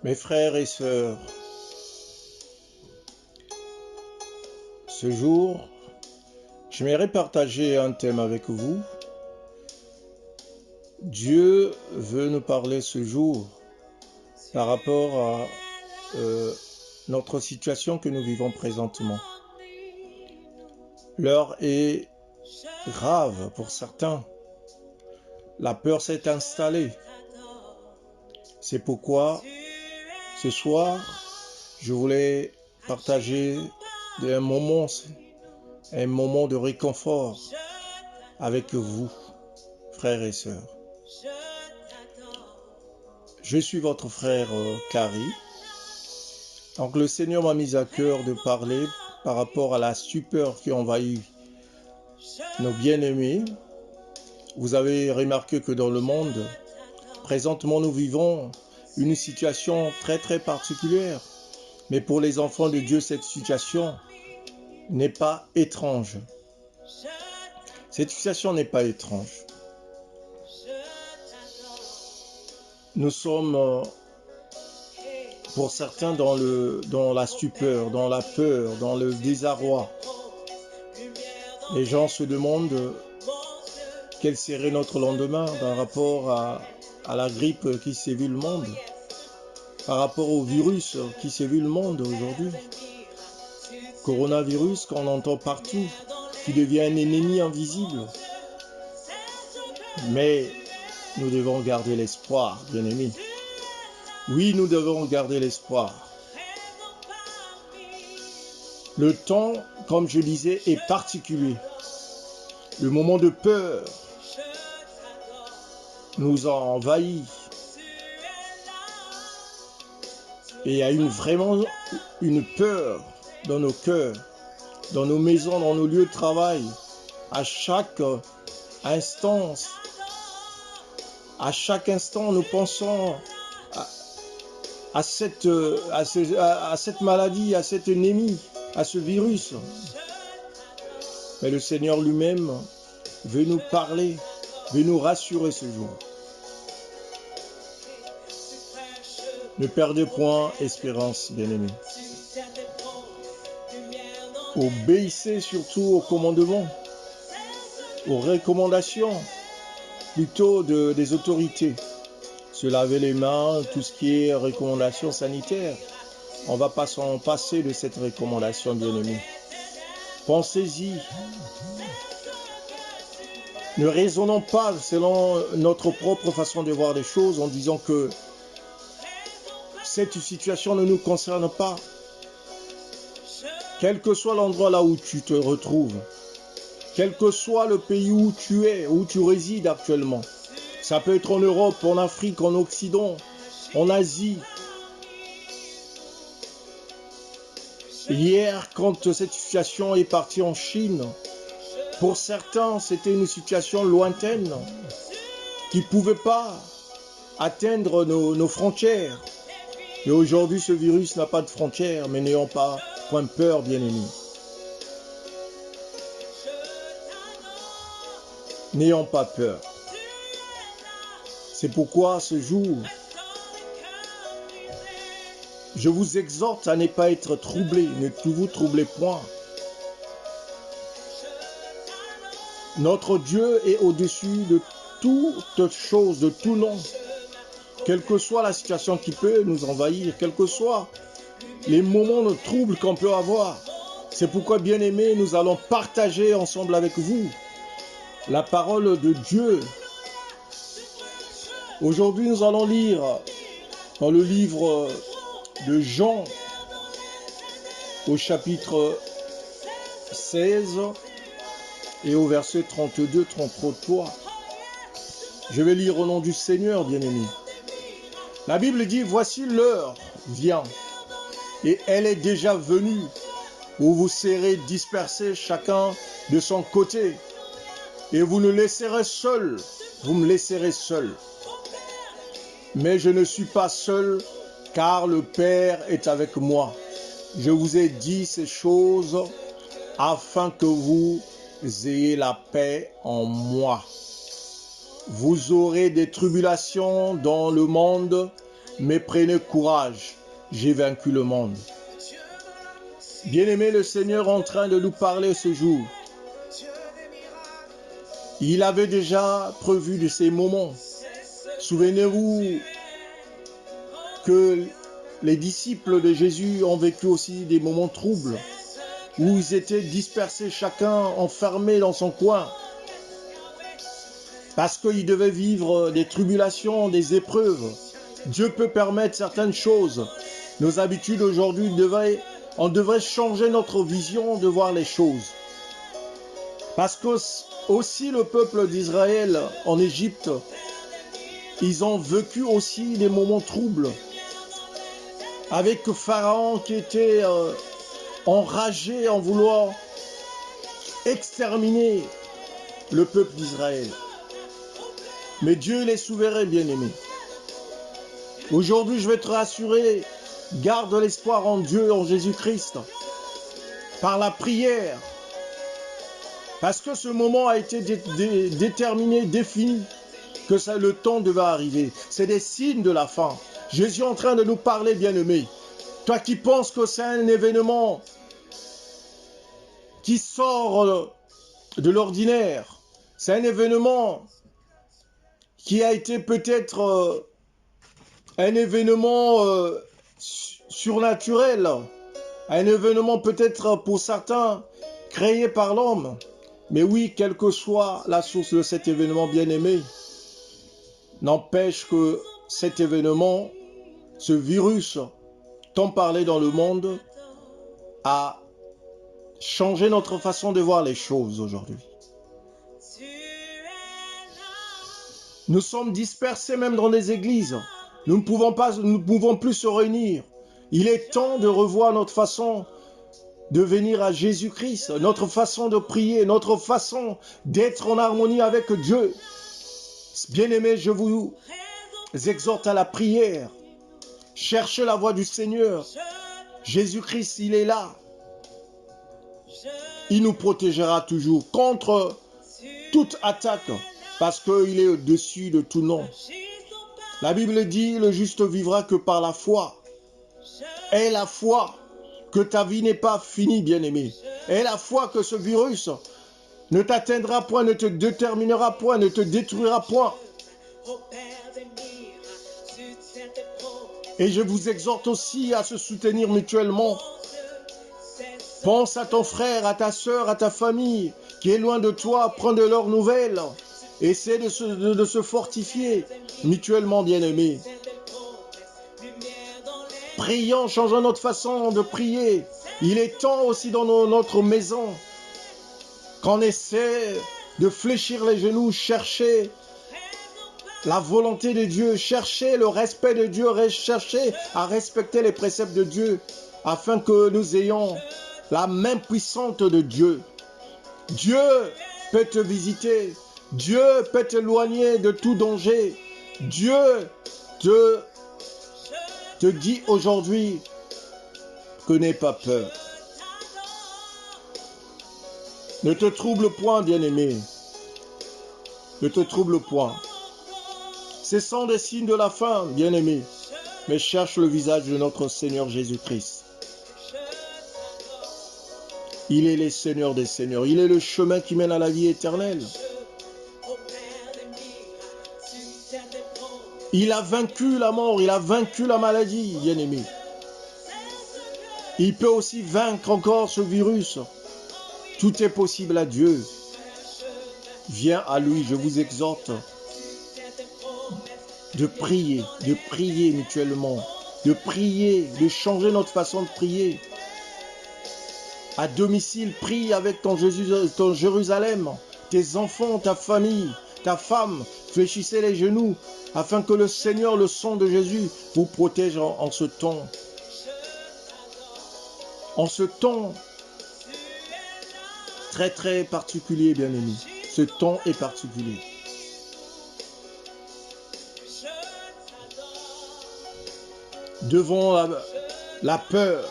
Mes frères et sœurs, ce jour, j'aimerais partager un thème avec vous. Dieu veut nous parler ce jour par rapport à notre situation que nous vivons présentement. L'heure est grave pour certains. La peur s'est installée. C'est pourquoi ce soir, je voulais partager un moment de réconfort avec vous, frères et sœurs. Je suis votre frère Carrie. Donc le Seigneur m'a mis à cœur de parler par rapport à la stupeur qui envahit nos bien-aimés. Vous avez remarqué que dans le monde, présentement nous vivons une situation très très particulière. Mais pour les enfants de Dieu, cette situation n'est pas étrange. Cette situation n'est pas étrange. Nous sommes, pour certains, dans la stupeur, dans la peur, dans le désarroi. Les gens se demandent quel serait notre lendemain par rapport à la grippe qui sévit le monde, par rapport au virus qui sévit le monde aujourd'hui. Coronavirus qu'on entend partout, qui devient un ennemi invisible. Mais nous devons garder l'espoir, bien-aimés. Oui, nous devons garder l'espoir. Le temps, comme je disais, est particulier. Le moment de peur nous a envahis. Et il y a vraiment une peur dans nos cœurs, dans nos maisons, dans nos lieux de travail, à chaque instance. À chaque instant, nous pensons à cette maladie, à cet ennemi, à ce virus. Mais le Seigneur lui-même veut nous parler, veut nous rassurer ce jour. Ne perdez point espérance, bien-aimés. Obéissez surtout aux commandements, aux recommandations, plutôt des autorités. Se laver les mains, tout ce qui est recommandation sanitaire. On ne va pas s'en passer de cette recommandation, bien-aimés. Pensez-y. Ne raisonnons pas selon notre propre façon de voir les choses en disant que cette situation ne nous concerne pas. Quel que soit l'endroit là où tu te retrouves, quel que soit le pays où tu es, où tu résides actuellement, ça peut être en Europe, en Afrique, en Occident, en Asie. Hier, quand cette situation est partie en Chine, pour certains, c'était une situation lointaine qui ne pouvait pas atteindre nos frontières. Et aujourd'hui, ce virus n'a pas de frontières, mais n'ayons pas point peur, bien-aimés. N'ayons pas peur. C'est pourquoi ce jour, je vous exhorte à ne pas être troublés, ne vous troublez point. Notre Dieu est au-dessus de toute chose, de tout nom. Quelle que soit la situation qui peut nous envahir, quels que soient les moments de trouble qu'on peut avoir. C'est pourquoi, bien-aimés, nous allons partager ensemble avec vous la parole de Dieu. Aujourd'hui, nous allons lire dans le livre de Jean, au chapitre 16 et au verset 32-33. Je vais lire au nom du Seigneur, bien-aimés. La Bible dit, voici l'heure vient, et elle est déjà venue, où vous serez dispersés chacun de son côté, et vous me laisserez seul, vous me laisserez seul. Mais je ne suis pas seul, car le Père est avec moi. Je vous ai dit ces choses afin que vous ayez la paix en moi. Vous aurez des tribulations dans le monde, mais prenez courage, j'ai vaincu le monde. Bien-aimé, le Seigneur est en train de nous parler ce jour. Il avait déjà prévu de ces moments. Souvenez-vous que les disciples de Jésus ont vécu aussi des moments troubles, où ils étaient dispersés, chacun enfermé dans son coin, parce qu'ils devaient vivre des tribulations, des épreuves. Dieu peut permettre certaines choses. Nos habitudes aujourd'hui, on devrait changer notre vision de voir les choses. Parce que aussi le peuple d'Israël en Égypte, ils ont vécu aussi des moments troubles. Avec Pharaon qui était enragé en vouloir exterminer le peuple d'Israël. Mais Dieu, il est souverain, bien-aimé. Aujourd'hui, je vais te rassurer, garde l'espoir en Dieu, en Jésus-Christ, par la prière. Parce que ce moment a été déterminé, défini, que le temps devait arriver. C'est des signes de la fin. Jésus est en train de nous parler, bien-aimé. Toi qui penses que c'est un événement qui sort de l'ordinaire, c'est un événement qui a été peut-être un événement surnaturel, un événement peut-être pour certains créé par l'homme. Mais oui, quelle que soit la source de cet événement, bien-aimé, n'empêche que cet événement, ce virus, tant parlé dans le monde, a changé notre façon de voir les choses aujourd'hui. Nous sommes dispersés même dans les églises. Nous ne pouvons plus se réunir. Il est temps de revoir notre façon de venir à Jésus-Christ, notre façon de prier, notre façon d'être en harmonie avec Dieu. Bien-aimés, je vous exhorte à la prière. Cherchez la voix du Seigneur. Jésus-Christ, il est là. Il nous protégera toujours contre toute attaque, parce qu'il est au-dessus de tout nom. La Bible dit, le juste vivra que par la foi. Et la foi que ta vie n'est pas finie, bien-aimé. Et la foi que ce virus ne t'atteindra point, ne te déterminera point, ne te détruira point. Et je vous exhorte aussi à se soutenir mutuellement. Pense à ton frère, à ta soeur, à ta famille qui est loin de toi, prends de leurs nouvelles. Essaie de se fortifier mutuellement, bien-aimés. Prions, changeons notre façon de prier. Il est temps aussi dans notre maison qu'on essaie de fléchir les genoux, chercher la volonté de Dieu, chercher le respect de Dieu, chercher à respecter les préceptes de Dieu, afin que nous ayons la main puissante de Dieu. Dieu peut te visiter, Dieu peut t'éloigner de tout danger. Dieu te dit aujourd'hui que n'aie pas peur. Ne te trouble point, bien-aimé. Ne te trouble point. Ce sont des signes de la fin, bien-aimé. Mais cherche le visage de notre Seigneur Jésus-Christ. Il est le Seigneur des Seigneurs. Il est le chemin qui mène à la vie éternelle. Il a vaincu la mort, il a vaincu la maladie, bien-aimé. Il peut aussi vaincre encore ce virus. Tout est possible à Dieu. Viens à lui, je vous exhorte de prier mutuellement, de prier, de changer notre façon de prier. À domicile, prie avec ton Jérusalem, tes enfants, ta famille, ta femme. Fléchissez les genoux afin que le Seigneur, le sang de Jésus, vous protège en ce temps. En ce temps très très particulier, bien-aimé. Ce temps est particulier. Devant la peur,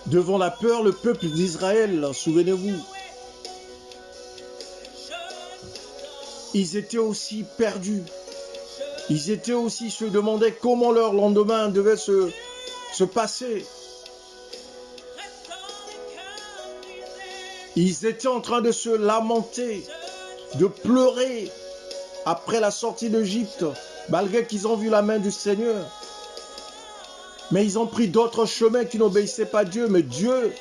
devant la peur, le peuple d'Israël, souvenez-vous, ils étaient aussi perdus. Ils étaient aussi se demandaient comment leur lendemain devait se passer. Ils étaient en train de se lamenter, de pleurer après la sortie d'Égypte, malgré qu'ils ont vu la main du Seigneur. Mais ils ont pris d'autres chemins qui n'obéissaient pas à Dieu, mais Dieu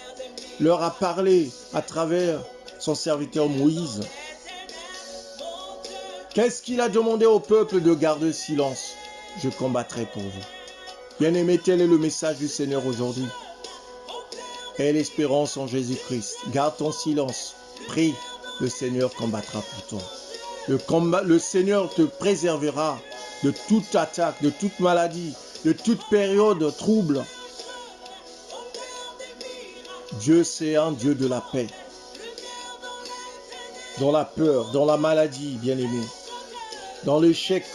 leur a parlé à travers son serviteur Moïse. Qu'est-ce qu'il a demandé au peuple de garder silence? Je combattrai pour vous. Bien-aimé, tel est le message du Seigneur aujourd'hui. Aie l'espérance en Jésus-Christ. Garde ton silence. Prie, le Seigneur combattra pour toi. Le Seigneur te préservera de toute attaque, de toute maladie, de toute période trouble. Dieu, c'est un Dieu de la paix. Dans la peur, dans la maladie, bien-aimé, dans l'échec,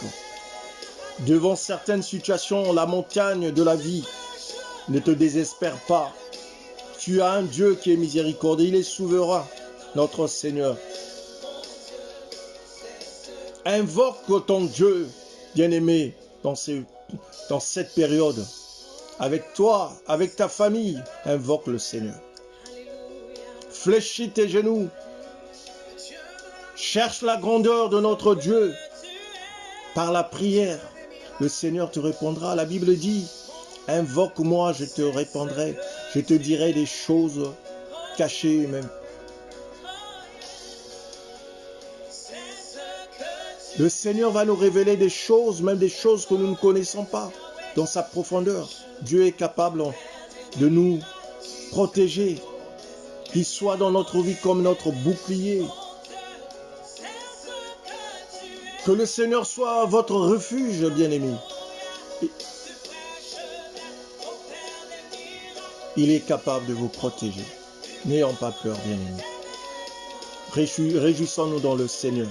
devant certaines situations, la montagne de la vie, ne te désespère pas. Tu as un Dieu qui est miséricordieux, il est souverain, notre Seigneur. Invoque ton Dieu, bien-aimé, dans cette période. Avec toi, avec ta famille, invoque le Seigneur. Fléchis tes genoux. Cherche la grandeur de notre Dieu. Par la prière, le Seigneur te répondra. La Bible dit, invoque-moi, je te répondrai. Je te dirai des choses cachées même. Le Seigneur va nous révéler des choses, même des choses que nous ne connaissons pas, dans sa profondeur. Dieu est capable de nous protéger, qu'il soit dans notre vie comme notre bouclier. Que le Seigneur soit votre refuge, bien-aimé. Il est capable de vous protéger. N'ayons pas peur, bien-aimé. Réjouissons-nous dans le Seigneur.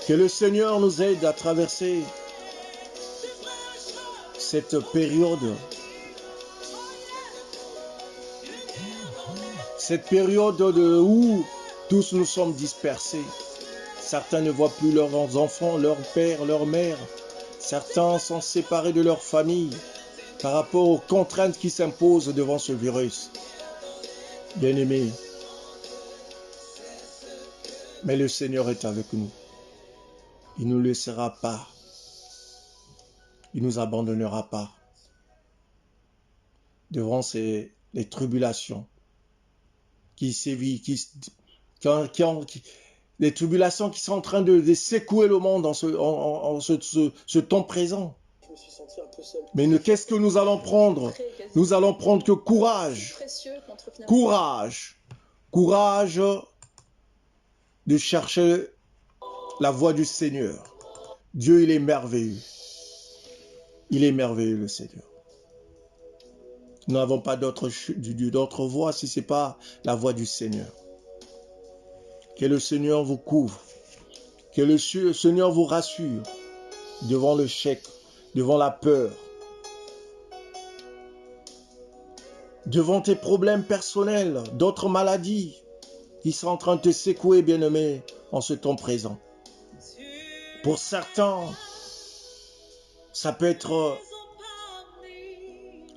Que le Seigneur nous aide à traverser cette période où tous nous sommes dispersés. Certains ne voient plus leurs enfants, leurs pères, leurs mères. Certains sont séparés de leur famille par rapport aux contraintes qui s'imposent devant ce virus. Bien-aimés, mais le Seigneur est avec nous. Il ne nous laissera pas. Il ne nous abandonnera pas devant les tribulations qui sévissent, les tribulations qui sont en train de secouer le monde en ce temps présent. Mais qu'est-ce que nous allons prendre? Nous allons prendre que courage. Courage de chercher la voie du Seigneur. Dieu, il est merveilleux. Il est merveilleux, le Seigneur. Nous n'avons pas d'autre voie si ce n'est pas la voie du Seigneur. Que le Seigneur vous couvre. Que le Seigneur vous rassure devant le chèque, devant la peur, devant tes problèmes personnels, d'autres maladies qui sont en train de te secouer, bien-aimé, en ce temps présent. Pour certains, ça peut être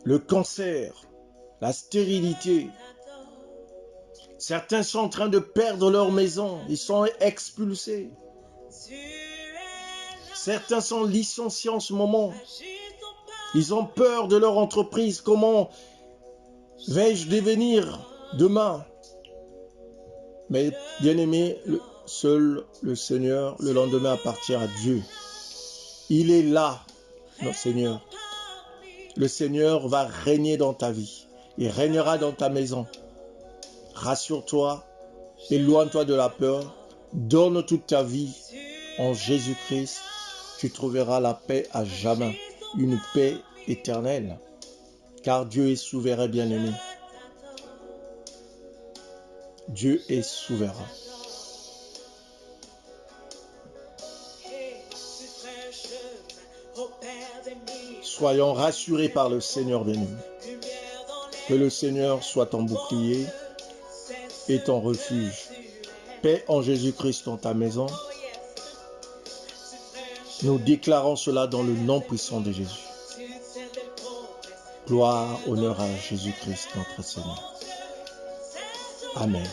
le cancer, la stérilité. Certains sont en train de perdre leur maison, ils sont expulsés. Certains sont licenciés en ce moment. Ils ont peur de leur entreprise. Comment vais-je devenir demain? Mais bien-aimé, seul le Seigneur, le lendemain appartient à Dieu. Il est là, notre Seigneur. Le Seigneur va régner dans ta vie. Il régnera dans ta maison. Rassure-toi, éloigne-toi de la peur, donne toute ta vie en Jésus-Christ. Tu trouveras la paix à jamais, une paix éternelle. Car Dieu est souverain, bien-aimé. Dieu est souverain. Soyons rassurés par le Seigneur, bien-aimé. Que le Seigneur soit ton bouclier et ton refuge. Paix en Jésus-Christ dans ta maison. Nous déclarons cela dans le nom puissant de Jésus. Gloire, honneur à Jésus-Christ, notre Seigneur. Amen.